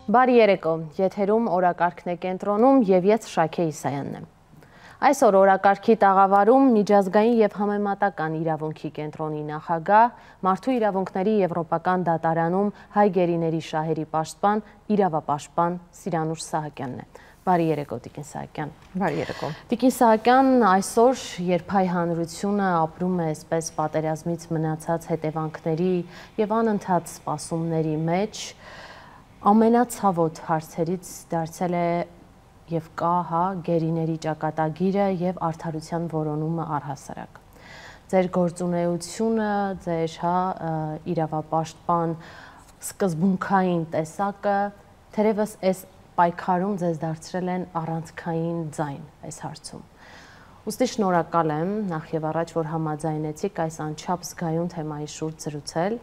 Բարի երեկո, եթերում օրակարգն է կենտրոնում եւ ես Շաքե Իսայանն եմ։ Այսօր օրակարգի տաղավարում միջազգային եւ համեմատական իրավունքի կենտրոնի նախագահ, Մարդու իրավունքների եվրոպական դատարանում հայ գերիների շահերի պաշտպան, իրավապաշտպան Սիրանուշ Սահակյանն է։ Բարի երեկո, Տիկին Սահակյան։ Բարի երեկո։ Տիկին Սահակյան, այսօր, երբ հայ հանրությունը ապրում է այսպես պատերազմից մնացած հետևանքների եւ անընդհատ սպասումների մեջ, ամենացավոտ հարցերից դարձել է եւ կա գերիների ճակատագիրը եւ արդարության որոնումը առհասարակ։ Ձեր գործունեությունը, ձեր իրավապաշտպան սկզբունքային տեսակը թերևս այս պայքարում ձեզ դարձրել են առանցքային ձայն այս հարցում։ Ուստի շնորհակալ եմ նախ եւ առաջ, որ համաձայնեցիք այս անչափ զգայուն թեմայի շուրջ զրուցել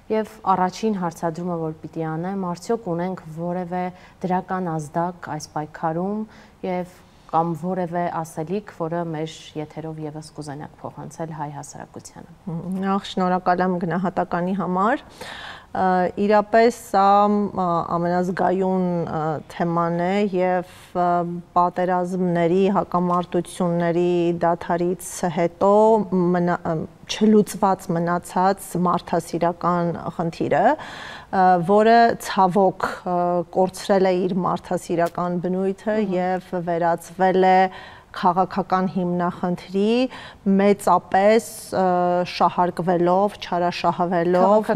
եւ առաջին հարցադրումը, որ պիտի անեմ, արդյոք ունենք որևէ դրական ազդակ այս պայքարում եւ կամ որևէ ասելիք, որը մեր եթերով եւս կուզենաք փոխանցել հայ հասարակությանը։ Նախ շնորհակալ եմ գնահատականի համար։ Իրապես սա ամենազգայուն թեման է եւ պատերազմների, հակամարտությունների դադարից հետո չլուծված մնացած մարդասիրական խնդիրը, որը ցավոք կորցրել է իր մարդասիրական բնույթը եւ վերածվել է քաղաքական հիմնախնդրի մեծապես շահարկվելով, չարաշահվելով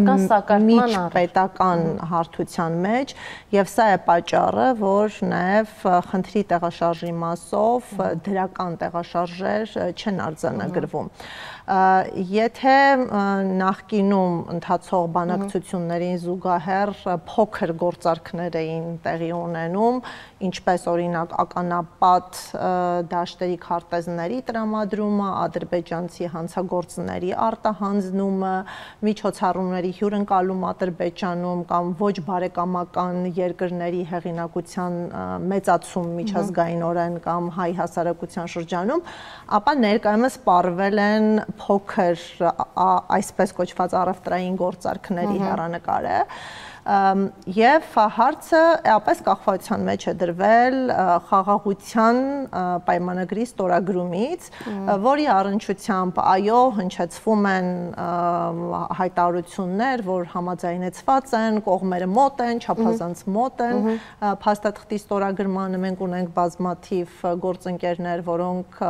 միջպետական հարթության մեջ եւ սա է պատճառը, որ նաեւ խնդրի տեղաշարժի մասով դրական տեղաշարժեր չեն արձանագրվում։ Եթե նախկինում ընթացող բանակցություններին զուգահեռ փոքր գործարքներ էին տեղի ունենում, ինչպես օրինակ ականապատ դաշտերի քարտեզների տրամադրումը, ադրբեջանցի հանցագործների արտահանձնումը, միջոցառումների հյուրընկալում Ադրբեջանում կամ ոչ բարեկամական երկրների հեղինակության մեծացում միջազգայինորեն կամ հայ հասարակության շրջանում, ապա ներկայումս պարվել են փոքր այսպես կոչված առևտրային գործարքների հեռանկարը եւ հարցը էապես կախվածության մեջ է դրվել խաղաղության պայմանագրի ստորագրումից, որի առնչությամբ այո հնչեցվում են հայտարարություններ, որ համաձայնեցված են, կողմերը մոտ են, չափազանց մոտ են փաստաթղթի ստորագրմանը, մենք ունենք բազմաթիվ գործընկերներ, որոնք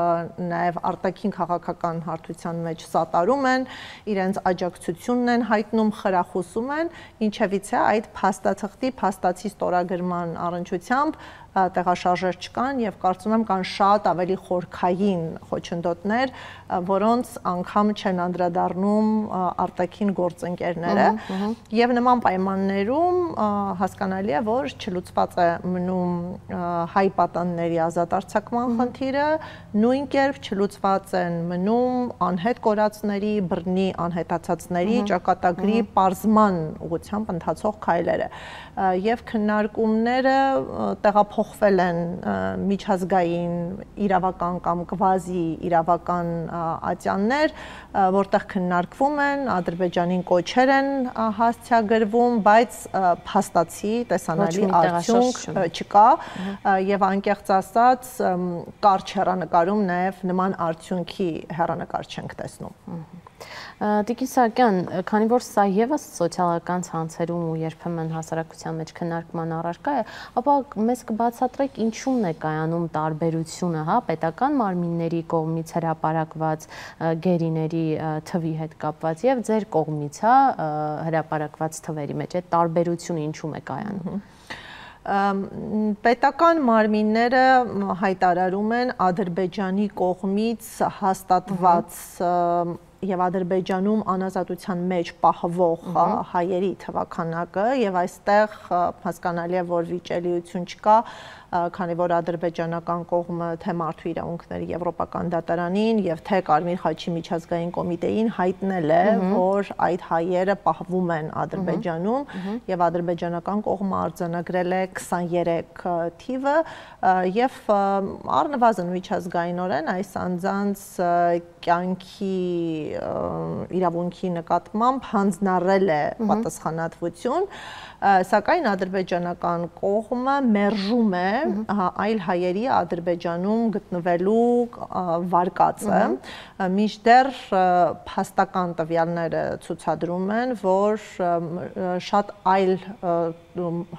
նաեւ արտաքին քաղաքական հարթության մեջ սատարում են, իրենց աջակցությունն են հայտնում, խրախուսում են, ինչևից է այդ փաստաթղթի փաստացի ստորագրման առնչությամբ տեղաշարժեր չկան եւ կարծում եմ կան շատ ավելի խորքային խոչընդոտներ, որոնց անգամ չեն անդրադառնում արտաքին գործընկերները եւ նման պայմաններում հասկանալի է, որ չլուծված է մնում հայ պատանների ազատ արձակման խնդիրը, նույն կերպ չլուծված են մնում անհետ կորածների, բռնի անհետացածների ճակատագրի պարզման ուղղությամբ ընթացող քայլերը եւ քննարկումները տեղափոխվել են միջազգային իրավական կամ կվազի իրավական ատյաններ, որտեղ քննարկվում են, Ադրբեջանին կոչեր են հասցեագրվում, բայց փաստացի տեսանելի արդյունք չկա եւ անկեղծ ասած կարճ հեռանկարում նաեւ նման արդյունքի հեռանկար չենք տեսնում։ Տիկին Սահակյան, քանի որ սա եւս սոցիալական ցանցերում ու երբեմն հասարակության մեջ քննարկման առարկա է, ապա մեզ կբացատրեք ինչու՞մն է կայանում տարբերությունը, պետական մարմինների կողմից հրապարակված գերիների թվի հետ կապված եւ ձեր կողմից, հրապարակված թվերի մեջ այդ տարբերությունը ինչու՞մ է կայանում։ Պետական մարմինները հայտարարում են Ադրբեջանի կողմից հաստատված եւ Ադրբեջանում անազատության մեջ պահվող հայերի թվաքանակը եւ այստեղ հասկանալի է, որ վիճելիություն չկա, քանի որ ադրբեջանական կողմը թե Մարդու իրավունքների եվրոպական դատարանին եւ թե Կարմիր խաչի միջազգային կոմիտեին հայտնել է, որ այդ հայերը պահվում են Ադրբեջանում եւ ադրբեջանական կողմը արձանագրել է 23 թիվը եւ առնվազն միջազգայինորեն այս անձանց կյանքի իրավունքի նկատմամբ հանձնառել է պատասխանատվություն, սակայն ադրբեջանական կողմը մերժում է այլ հայերի Ադրբեջանում գտնվելու վարկածը, մինչդեռ փաստական տվյալները ցուցադրում են, որ շատ այլ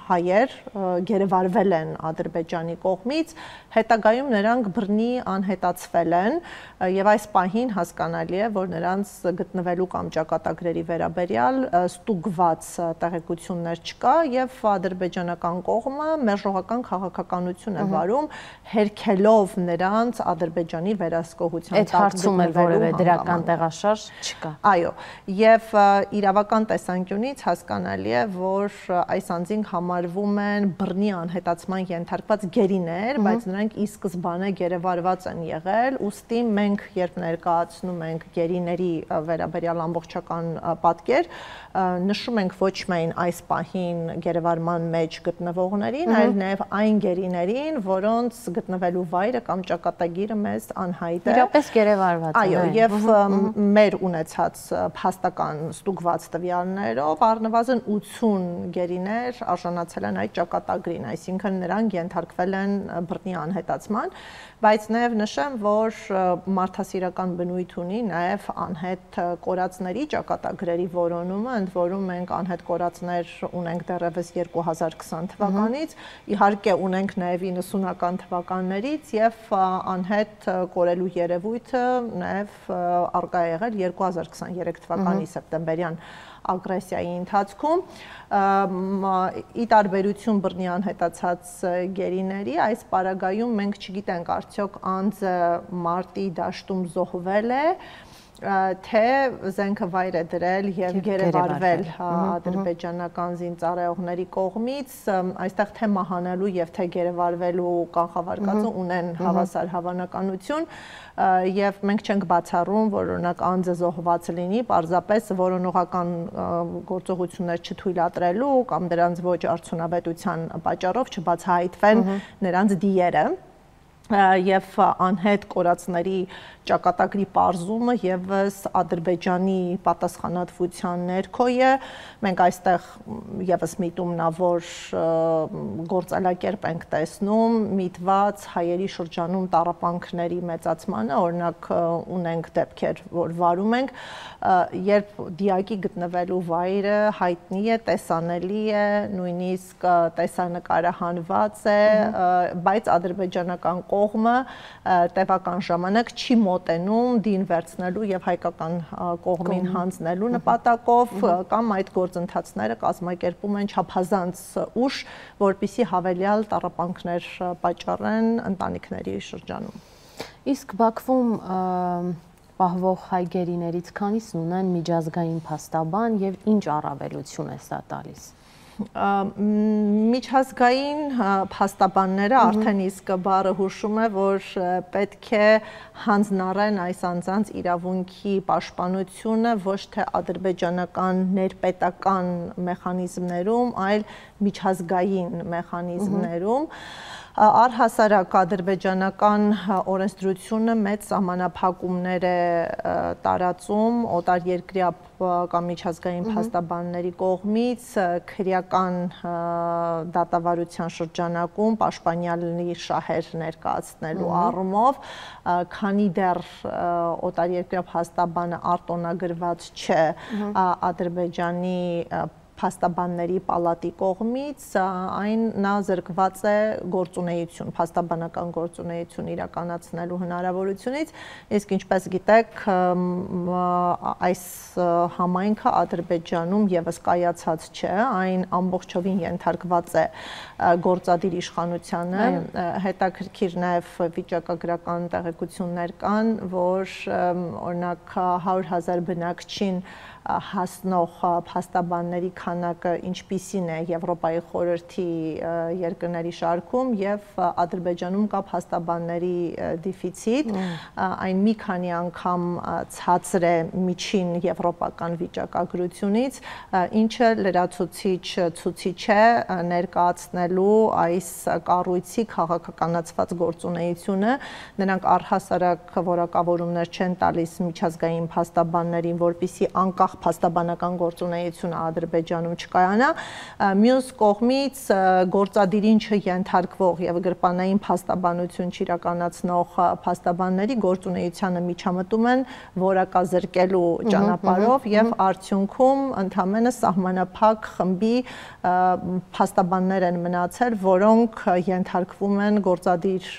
հայեր գերեվարվել են Ադրբեջանի կողմից, հետագայում նրանք բռնի անհետացվել են եւ այս պահին հասկանալի է, որ նրանց գտնվելու կամ ճակատագրերի վերաբերյալ ստուգված տեղեկություններ չկա եւ ադրբեջանական կողմը մերժողական քաղաքականություն է վարում, հերքելով նրանց Ադրբեջանի վերահսկողության տակ հարցում էլ որևէ դրական տեղաշարժ չկա։ Այո, եւ իրավական տեսանկյունից հասկանալի է, որ այս անձինք համարվում են բռնի անհետացման ենթարկված գերիներ, բայց նրանք ի սկզբանե գերեվարված են եղել, ուստի մենք երբ ներկայացնում ենք գերիների վերաբերյալ ամբողջական պատկեր, նշում ենք ոչ միայն այս պահին գերեվարման մեջ գտնվողներին, այլ նաև այն գերիներին, որոնց գտնվելու վայրը կամ ճակատագիրը մեզ անհայտ է։ Իրապես գերեվարված են։ Այո, եւ մեր ունեցած փաստական ստուգված տվյալներով առնվազն 80 գերիներ արժանացել են այդ ճակատագրին, այսինքն նրանք ենթարկվել են բռնի անհետացման, բայց նաև նշեմ, որ մարդասիրական բնույթ ունի նաև անհետ կորածների ճակատագրերի որոնումը, ընդ որում մենք անհետ կորածներ ունենք դեռևս 2020 թվականից, իհարկե ունենք նաև 90-ական թվականներից եւ անհետ կորելու երևույթը նաև արկա է եղել 2023 թվականի սեպտեմբերյան ագրեսիայի ընթացքում, ի տարբերություն բռնի անհետացած գերիների, այս պարագայում մենք չգիտենք արդյոք անձը մարտի դաշտում զոհվել է, թե զենքը վայր է դրել եւ գերեվարվել ադրբեջանական զինծառայողների կողմից, այստեղ թե մահանալու եւ թե գերեվարվելու կանխավարկածը ունեն հավասար հավանականություն եւ մենք չենք բացառում, որ օրինակ անձը զոհված լինի, պարզապես որոնողական գործողություններ չթույլատրելու կամ դրանց ոչ արդյունավետության պատճառով չբացահայտվեն նրանց դիերը եւ անհետ կորածների ճակատագրի պարզումը եւս Ադրբեջանի պատասխանատվության ներքո է, մենք այստեղ եւս միտումնավոր գործելակերպ ենք տեսնում, միտված հայերի շրջանում տառապանքների մեծացմանը, օրինակ ունենք դեպքեր, որ վարում ենք, երբ դիակի գտնվելու վայրը հայտնի է, տեսանելի է, նույնիսկ տեսանկարահանված է, բայց ադրբեջանական կողմը տևական ժամանակ չի մոտենում դին վերցնելու եւ հայկական կողմին հանձնելու նպատակով կամ այդ գործընթացները կազմակերպում են չափազանց ուշ, որպեսզի հավելյալ տառապանքներ պատճառեն ընտանիքների շրջանում։ Իսկ Բաքվում պահվող հայ գերիներից քանիսն ունեն միջազգային փաստաբան եւ ինչ առավելություն է սա տալիս։ Միջազգային փաստաբանները արդեն իսկ բառը հուշում է, որ պետք է հանձնառեն այս անձանց իրավունքի պաշտպանությունը ոչ թե ադրբեջանական ներպետական մեխանիզմներում, այլ միջազգային մեխանիզմներում։ Առհասարակ ադրբեջանական օրենսդրությունը մեծ սահմանափակումներ է տարածում օտարերկրյա կամ միջազգային փաստաբանների կողմից քրեական դատավարության շրջանակում պաշտպանյալների շահեր ներկայացնելու առումով, քանի դեռ օտարերկրյա փաստաբանը արտոնագրված չէ Ադրբեջանի փաստաբանների պալատի կողմից, այն նա զրկված է գործունեություն, փաստաբանական գործունեություն իրականացնելու հնարավորությունից, իսկ ինչպես գիտեք, այս համայնքը Ադրբեջանում եւս կայացած չէ, այն ամբողջովին ենթարկված է գործադիր իշխանությանը, հետաքրքիր նաեւ վիճակագրական տեղեկություններ կան, որ օրինակ 100,000 բնակչին հասնող փաստաբանների քանակը ինչպիսին է Եվրոպայի խորհրդի երկրների շարքում եւ Ադրբեջանում կա փաստաբանների դեֆիցիտ, այն մի քանի անգամ ցածր է միջին եվրոպական վիճակագրությունից, ինչը լրացուցիչ ցուցիչ է ներկայացնելու այս կառույցի քաղաքականացված գործունեությունը, նրանք առհասարակ որակավորումներ չեն տալիս միջազգային փաստաբաններին, որպեսզի անկախ փաստաբանական գործունեությունը Ադրբեջանում չկայանա, մյուս կողմից գործադիրին չենթարկվող եւ գրպանային փաստաբանություն չիրականացնող փաստաբանների գործունեությանը միջամտում են որակազրկելու ճանապարհով եւ արդյունքում ընդհանրապես սահմանափակ խմբի փաստաբաններ են մնացել, որոնք ենթարկվում են գործադիր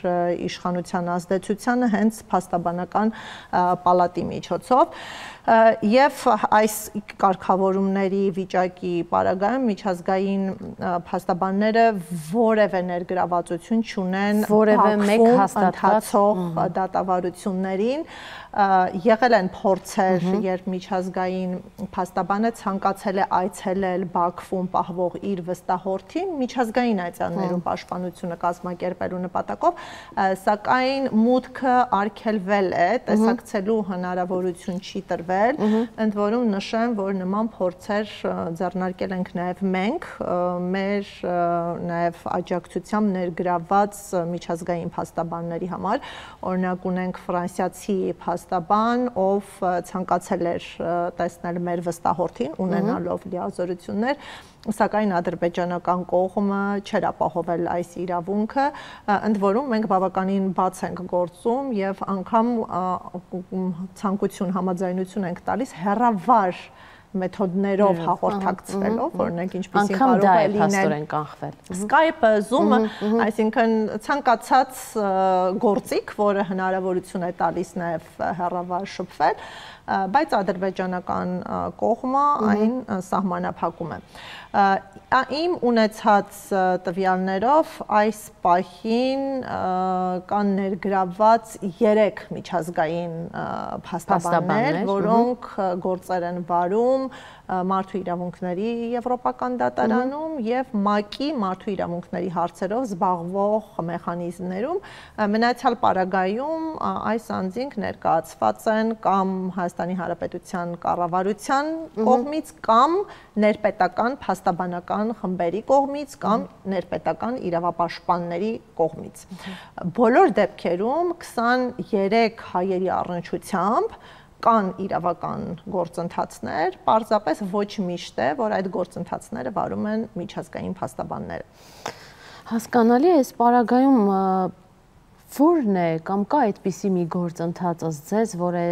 իշխանության ազդեցությանը հենց փաստաբանական պալատի միջոցով եւ այս կարգավորումների վիճակի պարագայում միջազգային փաստաբանները որևէ ներգրավվածություն չունեն որևէ մեկ հաստատվող դատավարություններին եղել են փորձեր, երբ միջազգային փաստաբանը ցանկացել է այցելել Բաքվում պահվող իր վստահորդին միջազգային այցաններում պաշտպանությունը կազմակերպելու նպատակով, սակայն մուտքը արգելվել է, տեսակցելու հնարավորություն չի տրվել, ընդ որում նշեմ, որ նման փորձեր ձեռնարկել ենք նաև մենք, մեր նաև աջակցությամբ ներգրավված միջազգային փաստաբանների համար, օրինակ ունենք ֆրանսիացի փաստաբան, ով ցանկացել էր տեսնել մեր վստահորդին, ունենալով լիազորություններ, սակայն ադրբեջանական կողմը չէր ապահովել այս իրավունքը, ընդ որում մենք բավականին բաց ենք գործում եւ անգամ ցանկություն համաձայնություն ենք տալիս հեռավար մեթոդներով հաղորդակցվելով, օրինակ ինչպեսին կարող է լինել Skype-ը, Zoom-ը, այսինքն ցանկացած գործիք, որը հնարավորություն է տալիս նաև հեռավար շփվել, բայց ադրբեջանական կողմը այն սահմանափակում է։ Իմ ունեցած տվյալներով այս պահին կան ներգրավված 3 միջազգային փաստաբաններ, որոնք գործեր են վարում մարդու իրավունքների եվրոպական դատարանում եւ ՄԱԿ-ի մարդու իրավունքների հարցերով զբաղվող մեխանիզմներում, մնացյալ պարագայում այս անձինք ներկայացված են կամ Հայաստանի Հանրապետության կառավարության կողմից կամ ներպետական փաստաբանական խմբերի կողմից կամ ներպետական իրավապաշտպանների կողմից։ Բոլոր դեպքերում 23 հայերի առնչությամբ կան իրավական գործընթացներ, պարզապես ոչ միշտ է, որ այդ գործընթացները վարում են միջազգային փաստաբանները։ Հասկանալի է, այս պարագայում որն է կամ կա այդպիսի մի գործընթաց ըստ ձեզ, որը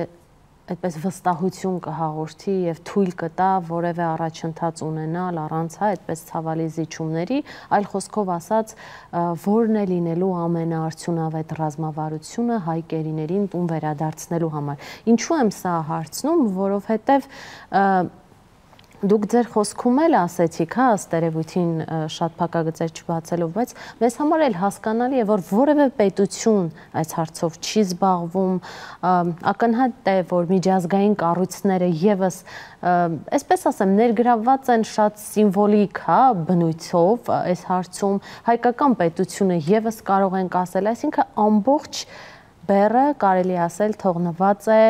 այդպես վստահություն կհաղորդի եւ թույլ կտա որևէ առաջընթաց ունենալ առանց այդպես ցավալի զիջումների, այլ խոսքով ասած, որն է լինելու ամենաարդյունավետ ռազմավարությունը հայ կերիներին տուն վերադարձնելու համար։ Ինչու եմ սա հարցնում, որովհետեւ դուք ձեր խոսքում էլ ասեցիք, հա, ըստ երևույթին շատ փակագծեր չբացելով, բայց մեզ համար էլ հասկանալի է, որ որևէ պետություն այս հարցով չի զբաղվում, ակնհայտ է, որ միջազգային կառույցները եւս, այսպես ասեմ, ներգրավված են շատ սիմվոլիկ, հա, բնույթով այս հարցում, հայկական պետությունը եւս կարող ենք ասել, այսինքն ամբողջ բեռը կարելի ասել թողնված է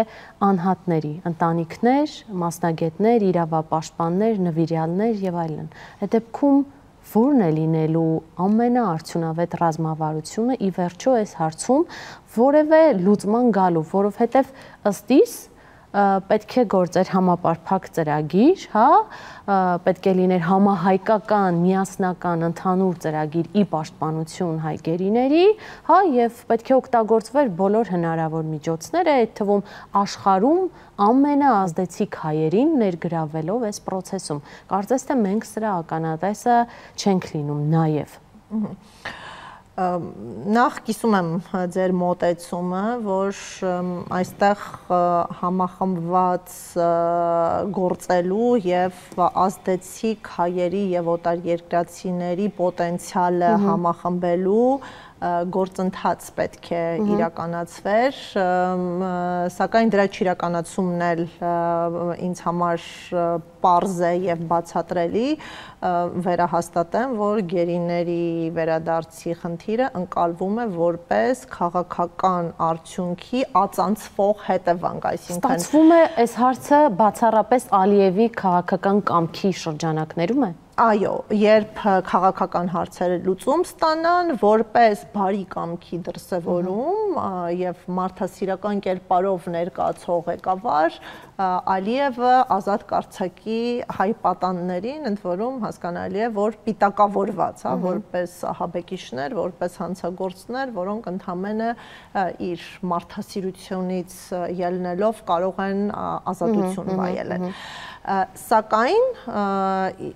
անհատների, ընտանիքներ, մասնագետներ, իրավապաշտպաններ, նվիրյալներ եւ այլն։ Այդ դեպքում որն է լինելու ամենաարդյունավետ ռազմավարությունը ի վերջո այս հարցում որևէ լուծման գալու, որովհետեւ ըստ իս պետք է գործեր համապարփակ ծրագիր, հա, պետք է լիներ համահայկական, միասնական, ընդհանուր ծրագիր ի պաշտպանություն հայ գերիների, հա, եւ պետք է օգտագործվեր բոլոր հնարավոր միջոցները, այդ թվում աշխարհում ամենաազդեցիկ հայերին ներգրավելով այս process-ում։ Կարծես թե մենք սրա ականատեսը չենք լինում նաեւ։ Նախ կիսում եմ ձեր մոտեցումը, որ այստեղ համախմբված գործելու եւ ազդեցիկ հայերի եւ օտարերկրացիների պոտենցիալը համախմբելու գործընթաց պետք է իրականացվեր, սակայն դրա չիրականացումն էլ ինձ համար պարզ է եւ բացատրելի, վերահաստատեմ, որ գերիների վերադարձի խնդիրը ընկալվում է որպես քաղաքական արդյունքի ածանցվող հետևանք, այսինքն ստացվում է այս հարցը բացառապես Ալիևի քաղաքական կամքի շրջանակներում է։ Այո, երբ քաղաքական հարցերը լուծում ստանան, որպես բարի կամքի դրսևորում եւ մարդասիրական կերպարով ներկայացող ղեկավար, Ալիևը ազատ կարձակի հայ պատաններին, ընդ որում հասկանալի է, որ պիտակավորված, որպես ահաբեկիչներ, որպես հանցագործներ, որոնք ընդհանրապես իր մարդասիրությունից ելնելով կարող են ազատություն վայելել։ Սակայն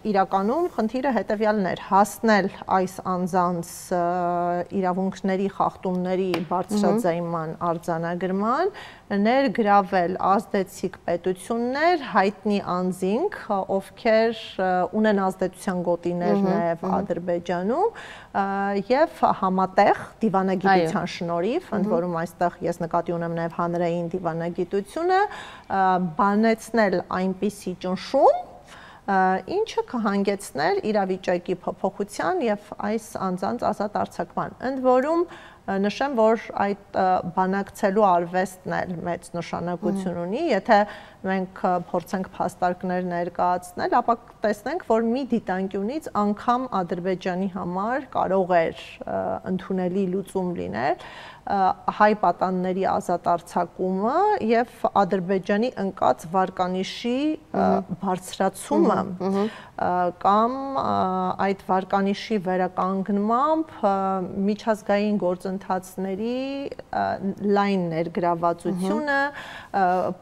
իրականում խնդիրը հետևյալն էր՝ հասնել այս անձանց իրավունքների խախտումների բարձրաձայնման արձանագրման, ներգրավել ազդեցիկ պետություններ, հայտնի անձինք, ովքեր ունեն ազդեցության գոտիներ նաև Ադրբեջանում, եւ համատեղ դիվանագիտության շնորհիվ, ընդ որում այստեղ ես նկատի ունեմ նաև հանրային դիվանագիտությունը, բանեցնել այնպիսի ճնշում, ինչը կհանգեցներ իրավիճակի փոփոխության եւ այս անձանց ազատ արձակման։ Ընդ որում նշեմ, որ այդ բանակցելու արվեստն էլ մեծ նշանակություն ունի, եթե մենք փորձենք փաստարկներ ներկայացնել, ապա տեսնենք, որ մի դիտանկյունից անգամ Ադրբեջանի համար կարող էր ընդունելի լուծում լինել հայ պատանների ազատ արձակումը եւ Ադրբեջանի ընկած վարկանիշի բարձրացումը կամ այդ վարկանիշի վերականգնմամբ միջազգային գործընթացների լայն ներգրավվածությունը,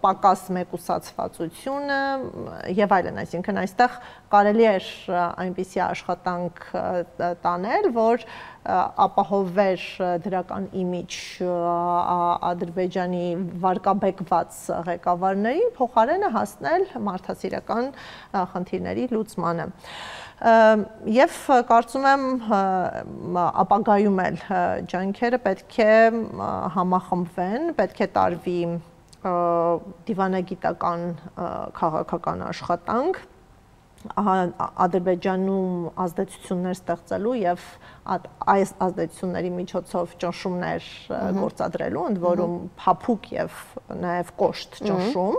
պակաս մեկուսացվածությունը եւ այլն, այսինքն այստեղ կարելի էր այնպիսի աշխատանք տանել, որ ապահովվեր դրական իմիջ Ադրբեջանի վարկաբեկված ղեկավարներին, փոխարենը հասնել մարդասիրական խնդիրների լուծմանը։ Եվ կարծում եմ ապագայում էլ ջանքերը պետք է համախմբվեն, պետք է տարվի դիվանագիտական քաղաքական աշխատանք Ադրբեջանում ազդեցություններ ստեղծելու եւ այս ազդեցությունների միջոցով ճնշումներ գործադրելու, ընդ որում փափուկ եւ նաեւ կոշտ ճնշում,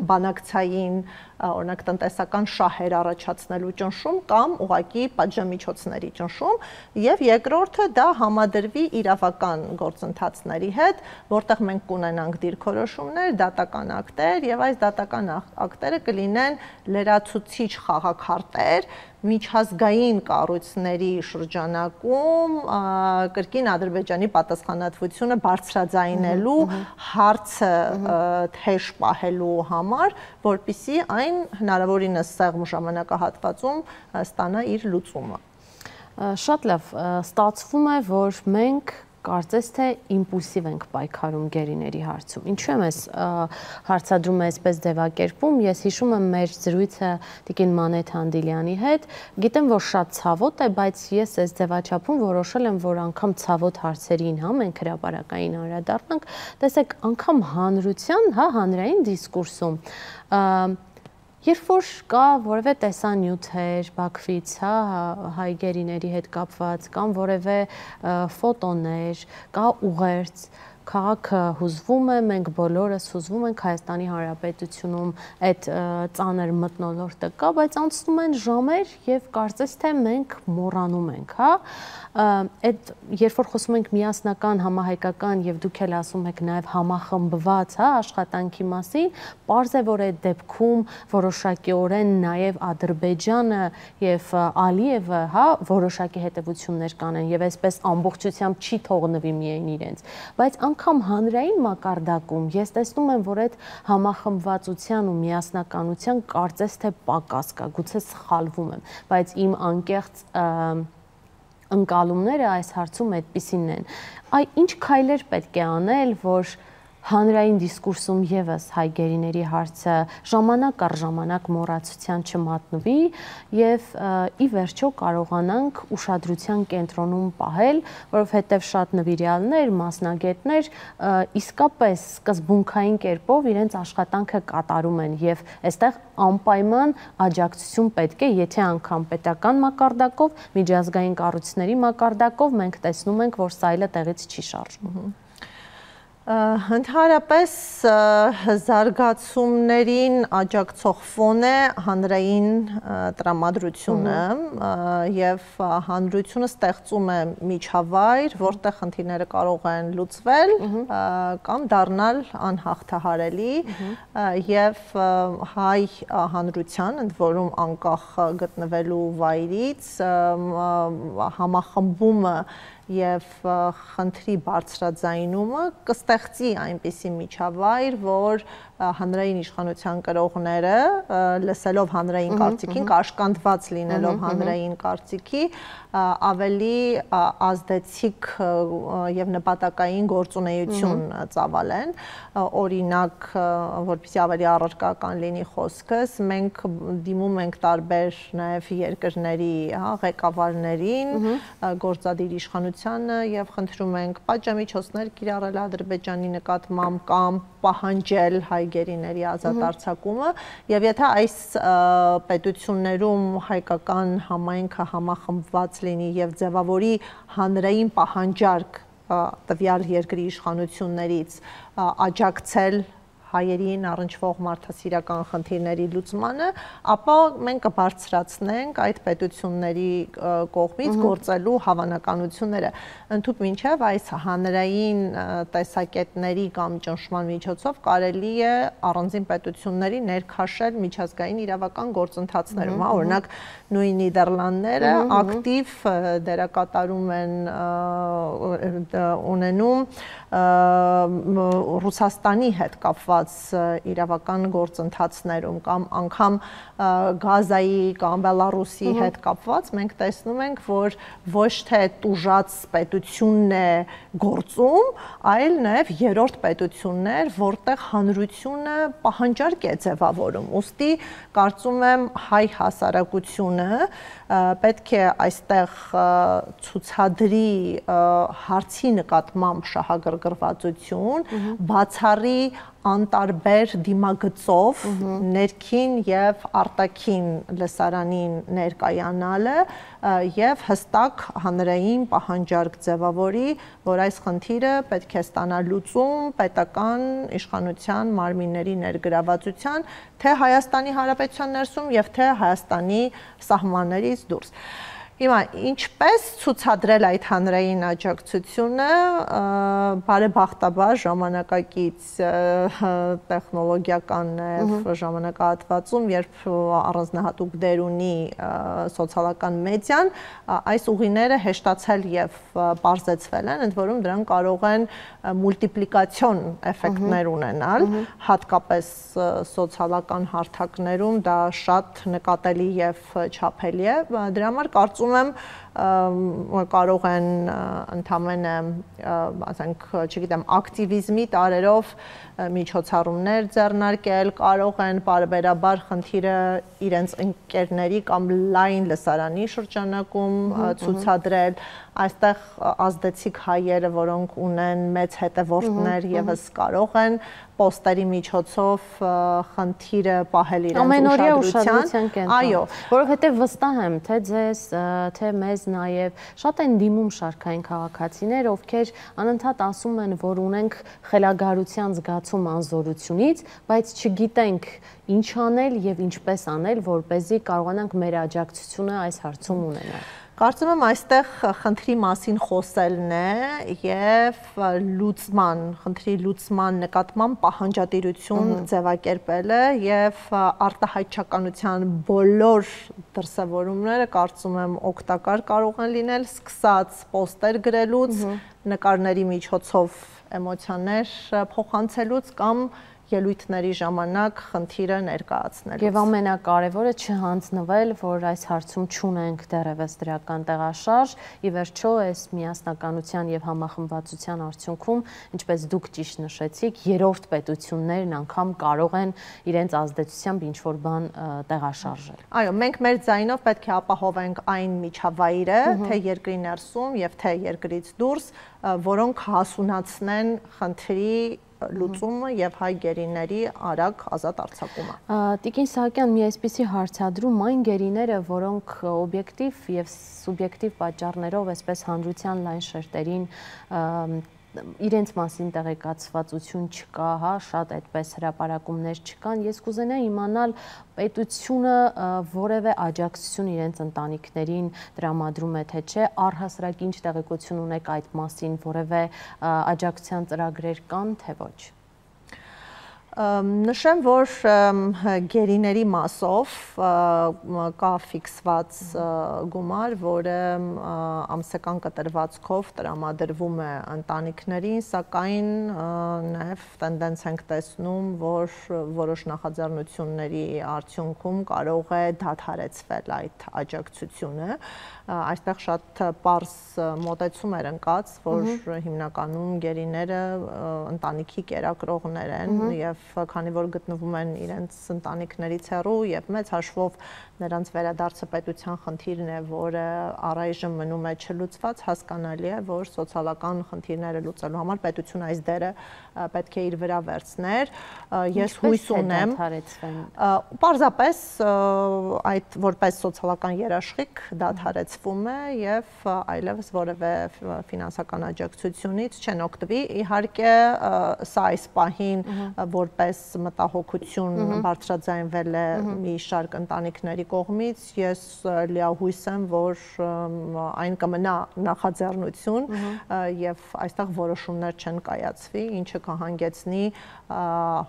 բանակցային, օրինակ տնտեսական շահեր առաջացնելու ճնշում կամ ուղղակի պատժամիջոցների ճնշում, եւ երկրորդը դա համադրվի իրավական գործընթացների հետ, որտեղ մենք կունենանք դիրքորոշումներ, դատական ակտեր եւ այս դատական ակտերը կլինեն լրացուցիչ խաղաքարտեր միջազգային կառույցների շրջանակում կրկին Ադրբեջանի պատասխանատվությունը բարձրաձայնելու հարցը թեժ պահելու համար, որպեսզի այն հնարավորինս սեղմ ժամանակահատվածում ստանա իր լուծումը։ Շատ լավ, ստացվում է, որ մենք կարծես թե իմպուլսիվ ենք պայքարում գերիների հարցում։ Ինչու եմ ես հարցադրում այսպես ձևակերպում, ես հիշում եմ մեր զրույցը Տիկին Մանեթ Հանդիլյանի հետ, գիտեմ, որ շատ ցավոտ է, բայց ես այս ձևաչափում որոշել եմ, որ անգամ ցավոտ հարցերին, մենք հրապարակային անդրադառնանք, տեսեք, անգամ հանրության, հանրային դիսկուրսում երբ որ կա որևէ տեսանյութեր Բաքվից, հայ գերիների հետ կապված, կամ որևէ ֆոտոներ, կա ուղերձ, քաղաքը հուզվում է, մենք բոլորս հուզվում ենք, Հայաստանի Հանրապետությունում այդ ծանր մթնոլորտը կա, բայց անցնում են ժամեր եւ կարծես թե մենք մոռանում ենք, այդ երբ որ խոսում ենք միասնական, համահայկական եւ դուք էլ ասում եք նաեւ համախմբված, աշխատանքի մասին, պարզ է, որ այդ դեպքում որոշակիորեն նաեւ Ադրբեջանը եւ Ալիևը, որոշակի հետեւություններ կանեն եւ այսպես ամբողջությամբ չի թողնվի միայն իրենց, բայց անգամ հանրային մակարդակում ես տեսնում եմ, որ այդ համախմբվածության ու միասնականության կարծես թե պակաս կա, գուցե սխալվում եմ, բայց իմ անկեղծ ընկալումները այս հարցում այդպիսին են։ Ինչ քայլեր պետք է անել, որ հանրային դիսկուրսում եւս հայ գերիների հարցը ժամանակ առ ժամանակ մոռացության չմատնվի եւ ի վերջո կարողանանք ուշադրության կենտրոնում պահել, որովհետեւ շատ նվիրյալներ, մասնագետներ իսկապես սկզբունքային կերպով իրենց աշխատանքը կատարում են եւ այստեղ անպայման աջակցություն պետք է, եթե անգամ պետական մակարդակով, միջազգային կառույցների մակարդակով մենք տեսնում ենք, որ սայլը տեղից չի շարժվում։ Ընդհանրապես զարգացումներին աջակցող ֆոն է հանրային տրամադրությունը եւ հանրությունը ստեղծում է միջավայր, որտեղ խնդիրները կարող են լուծվել կամ դառնալ անհաղթահարելի եւ հայ հանրության, ընդ որում անկախ գտնվելու վայրից համախմբումը եւ խնդրի բարձրաձայնումը կստեղծի այնպիսի միջավայր, որ հանրային իշխանության կրողները լսելով հանրային կարծիքին, կաշկանդված լինելով հանրային կարծիքի, ավելի ազդեցիկ եւ նպատակային գործունեություն ծավալեն, օրինակ, որպեսզի ավելի առարկական լինի խոսքս, մենք դիմում ենք տարբեր նաեւ երկրների ղեկավարներին, գործադիր իշխանությանը եւ խնդրում ենք պատժամիջոցներ կիրառել Ադրբեջանի նկատմամբ կամ պահանջել հայ գերիների ազատ արձակումը եւ եթե այս պետություններում հայկական համայնքը համախմբված լինի եւ ձևավորի հանրային պահանջարկ տվյալ երկրի իշխանություններից աջակցել հայերին առնչվող մարդասիրական խնդիրների լուծմանը, ապա մենք կբարձրացնենք այդ պետությունների կողմից գործելու հավանականությունները։ Ընդհուպ մինչև այս հանրային տեսակետների կամ ճնշման միջոցով կարելի է առանձին պետությունների ներքաշել միջազգային իրավական գործընթացներում, օրինակ նույն Նիդերլանդները ակտիվ դերակատարում են ունենում Ռուսաստանի հետ կապված իրավական գործընթացներում կամ անգամ Գազայի կամ Բելարուսի հետ կապված մենք տեսնում ենք, որ ոչ թե տուժած պետությունն է գործում, այլ նաև երրորդ պետություններ, որտեղ հանրությունը պահանջարկ է ձևավորում։ Ուստի կարծում եմ հայ հասարակությունը պետք է այստեղ ցուցադրի հարցի նկատմամբ շահագրգռվածություն, բացառի անտարբեր դիմագծով ներքին եւ արտաքին լսարանին ներկայանալը եւ հստակ հանրային պահանջարկ ձևավորի, որ այս խնդիրը պետք է ստանա լուծում պետական իշխանության մարմինների ներգրավվածության, թե Հայաստանի Հանրապետության ներսում եւ թե Հայաստանի սահմաններից դուրս։ Հիմա ինչպես ցուցադրել այդ հանրային աջակցությունը, բարեբախտաբար ժամանակակից տեխնոլոգիական ժամանակահատվածում, երբ առանձնահատուկ դեր ունի սոցիալական մեդիան, այս ուղիները հեշտացել եւ պարզեցվել են, ընդ որում դրանք կարող են մուլտիպլիկացիոն էֆեկտներ ունենալ, հատկապես սոցիալական հարթակներում դա շատ նկատելի եւ չափելի է, դրա համար կարծում եմ կարող են ընդամենը, ասենք, չգիտեմ, ակտիվիզմի տարերով միջոցառումներ ձեռնարկել, կարող են բարբերաբար խնդիրը իրենց ընկերների կամ լայն լսարանի շրջանակում ցուցադրել, այստեղ ազդեցիկ հայերը, որոնք ունեն մեծ հետևորդներ եւս կարող են պոստերի միջոցով խնդիրը պահել իրենց ուշադրության կենտրոնում։ Այո, որովհետեւ վստահ եմ, թե ձեզ, թե մեզ նաև շատ են դիմում շարքային քաղաքացիներ, ովքեր անընդհատ ասում են, որ ունենք խելագարության զգացում անզորությունից, բայց չգիտենք ինչ անել եւ ինչպես անել, որպեսզի կարողանանք մեր աջակցությունը այս հարցում ունենալ։ Կարծում եմ այստեղ խնդրի մասին խոսելն է եւ խնդրի լուծման նկատմամբ պահանջատիրություն ձևակերպելը եւ արտահայտչականության բոլոր դրսևորումները կարծում եմ օգտակար կարող են լինել, սկսած պոստեր գրելուց, նկարների միջոցով էմոցիաներ փոխանցելուց կամ ելույթների ժամանակ խնդիրը ներկայացնելուց։ Եվ ամենակարևորը չհանձնվել, որ այս հարցում չունենք դեռևս դրական տեղաշարժ, ի վերջո այս միասնականության եւ համախմբվածության արդյունքում, ինչպես դուք ճիշտ նշեցիք, երրորդ պետություններն անգամ կարող են իրենց ազդեցությամբ ինչ-որ բան տեղաշարժել։ Այո, մենք մեր ձայնով պետք է ապահովենք այն միջավայրը, թե երկրի ներսում եւ թե երկրից դուրս, որոնք հասունացնեն խնդրի լուծումը եւ հայ գերիների արագ ազատ արձակումը։ Տիկին Սահակյան, մի այսպիսի հարցադրում, այն գերիները, որոնք օբյեկտիվ եւ սուբյեկտիվ պատճառներով այսպես հանրության լայն շերտերին իրենց մասին տեղեկացվածություն չկա, հա, շատ այդպես հրապարակումներ չկան, ես կուզենայի իմանալ պետությունը որևէ աջակցություն իրենց ընտանիքներին տրամադրում է, թե չէ, առհասարակ ինչ տեղեկություն ունեք այդ մասին, որևէ աջակցության ծրագրեր կան, թե ոչ։ Նշեմ, որ գերիների մասով կա ֆիքսված գումար, որը ամսական կտրվածքով տրամադրվում է ընտանիքներին, սակայն նաև տենդենց ենք տեսնում, որ որոշ նախաձեռնությունների արդյունքում կարող է դադարեցվել այդ աջակցությունը։ Այստեղ շատ պարզ մոտեցում էր ընկած, որ հիմնականում գերիները ընտանիքի կերակրողներ են եւ քանի որ գտնվում են իրենց ընտանիքներից հեռու եւ մեծ հաշվով նրանց վերադարձը պետության խնդիրն է, որը առայժմ մնում է չլուծված, հասկանալի է, որ սոցիալական խնդիրները լուծելու համար պետությունը այս դերը պետք է իր վրա վերցներ։ Ես հույս ունեմ, պարզապես այդ որպես սոցիալական երաշխիք դադարեցվում է եւ այլևս որևէ ֆինանսական աջակցությունից չեն օգտվի։ Իհարկե, սա այս պահին որպես մտահոգություն բարձրաձայնվել է մի շարք ընտանիքների կողմից, ես լիահույս եմ, որ այն կմնա նախաձեռնություն եւ այստեղ որոշումներ չեն կայացվի, ինչը կհանգեցնի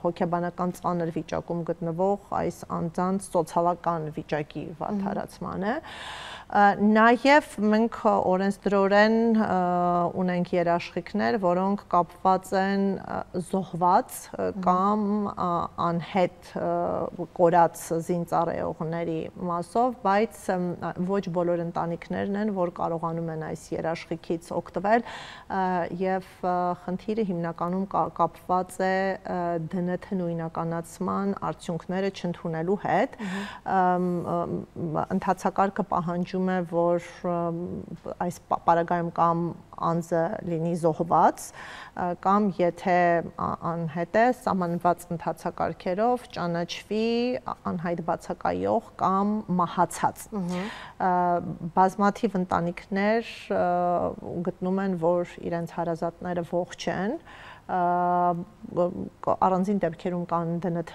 հոգեբանական ծանր վիճակում գտնվող այս անձանց սոցիալական վիճակի վատթարացմանը։ Նաև մենք օրենսդրորեն ունենք երաշխիքներ, որոնք կապված են զոհված կամ անհետ կորած զինծառայողների մասով, բայց ոչ բոլոր ընտանիքներն են, որ կարողանում են այս երաշխիքից օգտվել եւ խնդիրը հիմնականում կապված է ԴՆԹ նույնականացման արդյունքները չընդունելու հետ։ Ընթացակարգը պահանջում է, որ այս պարագայում կամ անձը լինի զոհված, կամ եթե անհետ է, սահմանված ընթացակարգերով ճանաչվի անհայտ բացակայող կամ մահացած։ Բազմաթիվ ընտանիքներ գտնում են, որ իրենց հարազատները ողջ են, առանձին դեպքերում կան ԴՆԹ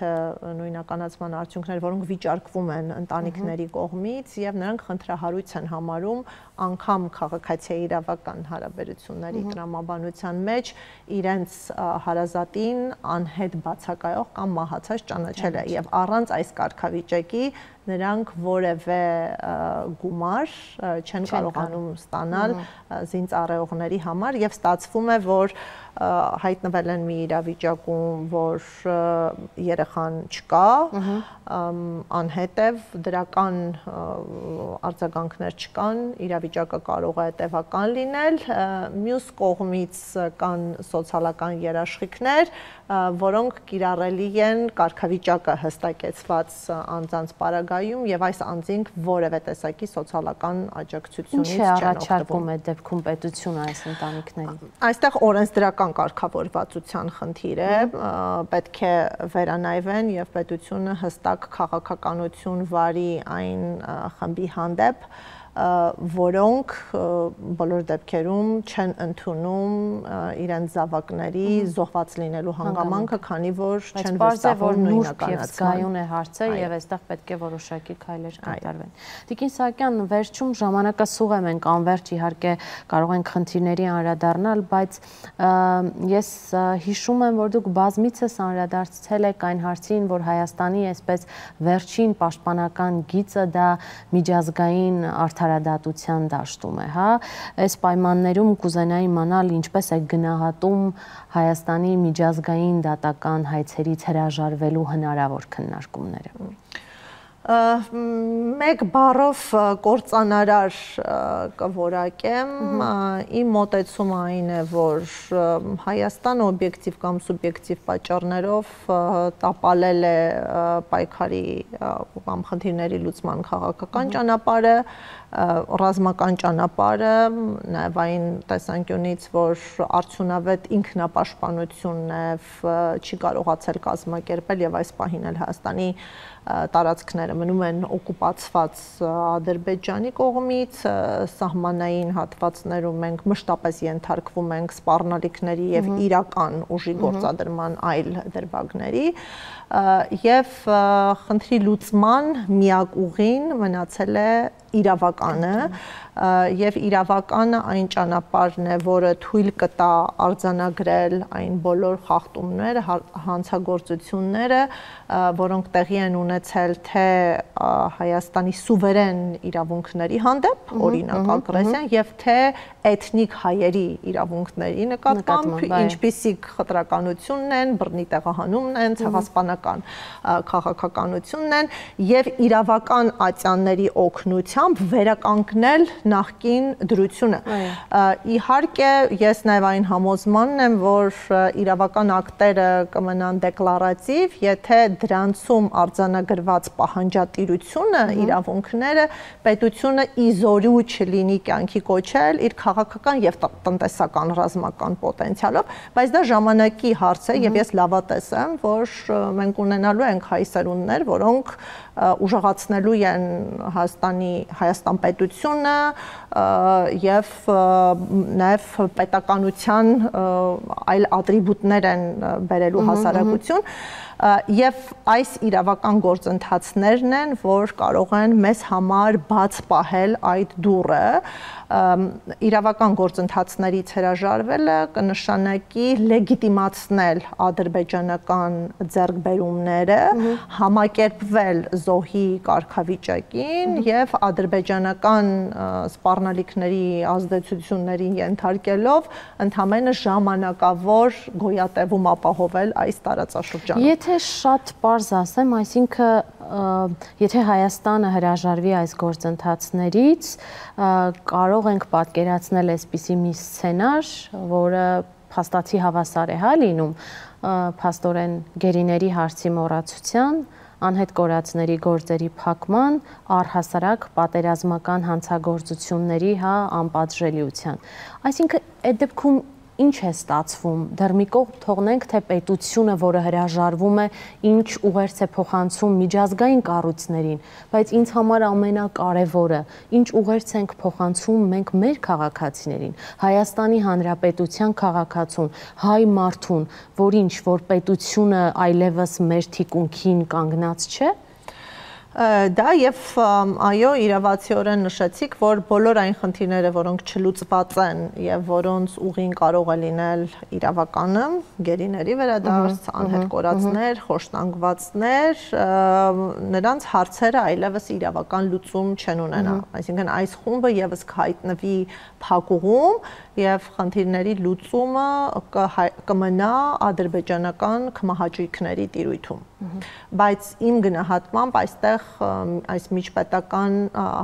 նույնականացման արդյունքներ, որոնք վիճարկվում են ընտանիքների կողմից եւ նրանք խնդրահարույց են համարում անգամ քաղաքացիայի իրավական հարաբերությունների տրամաբանության մեջ իրենց հարազատին անհետ բացակայող կամ մահացած ճանաչել է եւ առանց այս կարգավիճակի նրանք որևէ գումար չեն կարողանում ստանալ զինծառայողների համար եւ ստացվում է, որ հայտնվել են մի իրավիճակում, որ երեխան չկա, անհետ է, դրական արձագանքներ չկան, իրավիճակը կարող է տևական լինել, մյուս կողմից կան սոցիալական երաշխիքներ, որոնք կիրառելի են կարգավիճակը հստակեցված անձանց պարագայում եւ այս անձինք որևէ տեսակի սոցիալական աջակցությունից չեն օգտվում։ Ինչ է առաջարկում այդ դեպքում պետությունը այս ընտանիքներին։ Այստեղ օրենսդրական կարգավորվածության խնդիր է, պետք է վերանայվեն եւ պետությունը հստակ քաղաքականություն վարի այն խմբի հանդեպ, որոնք բոլոր դեպքերում չեն ընդունում իրենց զավակների զոհված լինելու հանգամանքը, քանի որ չեն վստահում նույնականացման։ Զգայուն է հարցը եւ այստեղ պետք է որոշակի քայլեր կատարվեն։ Տիկին Սահակյան, վերջում ժամանակասուղ է, մենք անվերջ իհարկե կարող ենք խնդիրների անդրադառնալ, բայց ես հիշում եմ, որ դուք բազմիցս անդրադարձել եք այն հարցին, որ Հայաստանի այսպես վերջին պաշտպանական գիծը դա միջազգային արդարադատության դաշտում է, հա, այս պայմաններում կուզենայի իմանալ ինչպես է գնահատում Հայաստանի միջազգային դատական հայցերից հրաժարվելու հնարավոր քննարկումները։ Մեկ բառով կործանարար կորակեմ, իմ մոտեցումը այն է, որ Հայաստանը օբյեկտիվ կամ սուբյեկտիվ պատճառներով տապալել է պայքարի կամ խնդիրների լուծման քաղաքական ճանապարհը, ռազմական ճանապարհը, նաև այն տեսանկյունից, որ արդյունավետ ինքնապաշտպանությունն չի կարողացել կազմակերպել եւ այս պահին էլ Հայաստանի տարածքները մնում են օկուպացված Ադրբեջանի կողմից, սահմանային հատվածներում մենք մշտապես ենթարկվում ենք սպառնալիքների եւ իրական ուժի գործադրման այլ դրվագների եւ խնդրի լուծման միակ ուղին մնացել է իրավականը եւ իրավականը այն ճանապարհն է, որը թույլ կտա արձանագրել այն բոլոր խախտումները, հանցագործությունները, որոնք տեղի են ունեցել թե Հայաստանի սուվերեն իրավունքների հանդեպ, օրինակ ագրեսիան, եւ թե էթնիկ հայերի իրավունքների նկատմամբ, ինչպիսիք խտրականությունն են, բռնի տեղահանումն են, ցեղասպանական քաղաքականությունն են եւ իրավական ատյանների օգնությամբ վերականգնել նախկին դրությունը։ Իհարկե, ես նաև այն համոզմանն եմ, որ իրավական ակտերը կմնան դեկլարատիվ, եթե դրանցում արձանագրված պահանջատիրությունը, իրավունքները պետությունը իզորու չլինի կյանքի կոչել իր քաղաքական եւ տնտեսական ռազմական պոտենցիալով, բայց դա ժամանակի հարց է եւ ես լավատես եմ, որ մենք ունենալու ենք հայ սերունդներ, որոնք ուժեղացնելու են Հայաստան պետությունը եւ նաեւ պետականության այլ ատրիբուտներ են բերելու հասարակություն եւ այս իրավական գործընթացներն են, որ կարող են մեզ համար բաց պահել այդ դուռը, իրավական գործընթացներից հրաժարվելը կնշանակի լեգիտիմացնել ադրբեջանական ձեռքբերումները, համակերպվել զոհի կարգավիճակին եւ ադրբեջանական սպառնալիքների ազդեցություններին ենթարկելով ընդամենը ժամանակավոր գոյատևում ապահովել այս տարածաշրջանում։ Եթե շատ պարզ ասեմ, այսինքն եթե Հայաստանը հրաժարվի այս գործընթացներից, կարող ենք պատկերացնել այսպիսի մի սցենար, որը փաստացի հավասար է, հա, լինում, փաստորեն գերիների հարցի մոռացության, անհետ կորածների գործերի փակման, առհասարակ պատերազմական հանցագործությունների, հա, անպատժելիության։ Այսինքն, այդ դեպքում ինչ է ստացվում, դեռ մի կողմ թողնենք, թե պետությունը, որը հրաժարվում է, ինչ ուղերձ է փոխանցում միջազգային կառույցներին, բայց ինձ համար ամենակարևորը, ինչ ուղերձ ենք փոխանցում մենք մեր քաղաքացիներին, Հայաստանի Հանրապետության քաղաքացուն, հայ մարդուն, որ ինչ, որ պետությունը այլևս մեր թիկունքին կանգնած չէ։ Դա եւ այո, իրավացիորեն նշեցիք, որ բոլոր այն խնդիրները, որոնք չլուծված են եւ որոնց ուղին կարող է լինել իրավականը, գերիների վերադարձ, անհետ կորածներ, խոշտանգվածներ, նրանց հարցերը այլևս իրավական լուծում չեն ունենա։ Այսինքն այս խումբը եւս կհայտնվի փակուղում եւ խնդիրների լուծումը կմնա ադրբեջանական քմահաճույքների տիրույթում։ Բայց իմ գնահատմամբ այստեղ այս միջպետական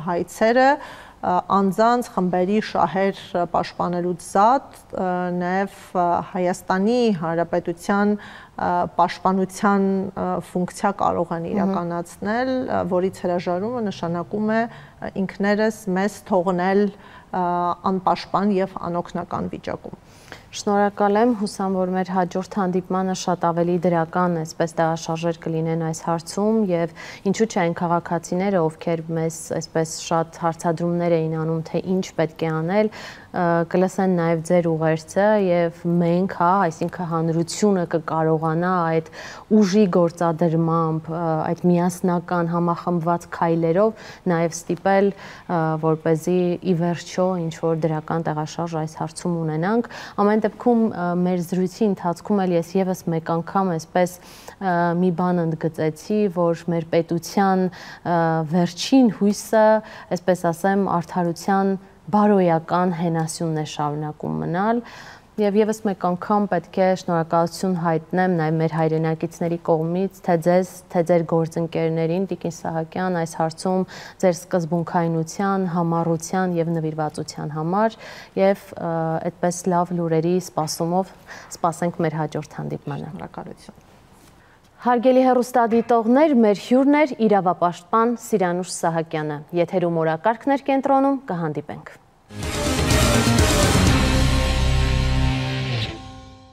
հայցերը անձանց խմբերի շահեր պաշտպանելուց զատ նաև Հայաստանի Հանրապետության պաշտպանության ֆունկցիա կարող են իրականացնել, որից հրաժարումը նշանակում է ինքներս մեզ թողնել անպաշտպան եւ անօգնական վիճակում։ Շնորհակալ եմ, հուսամ, որ մեր հաջորդ հանդիպմանը շատ ավելի դրական, այսպես տեղաշարժեր կլինեն այս հարցում եւ ինչու՞ չէ այն քաղաքացիները, ովքեր մեզ այսպես շատ հարցադրումներ էին անում, թե ինչ պետք է անել, կլսեն նաև ձեր ուղերձը եւ մենք, այսինքն հանրությունը կկարողանա այդ ուժի գործադրմամբ, այդ միասնական համախմբված քայլերով նաև ստիպել, որպեսզի ի վերջո ինչ որ դրական տեղաշարժ այս հարցում ունենանք։ Ամեն դեպքում մեր զրույցի ընթացքում էլ ես եւս մեկ անգամ այսպես մի բան ընդգծեցի, որ մեր պետության վերջին հույսը, այսպես ասեմ, արդարության բարոյական հենասյունն է շարունակում մնալ եւ եւս մեկ անգամ պետք է շնորհակալություն հայտնեմ նաեւ մեր հայրենակիցների կողմից, թե ձեզ, թե ձեր գործընկերներին, Տիկին Սահակյան, այս հարցում ձեր սկզբունքայնության, համառության եւ նվիրվածության համար եւ այդպես լավ լուրերի սպասումով սպասենք մեր հաջորդ հանդիպմանը։ Շնորհակալություն։ Հարգելի հեռուստադիտողներ, մեր հյուրն էր իրավապաշտպան Սիրանուշ Սահակյանը։ Եթերում օրակարգն էր կենտրոնում, կհանդիպենք։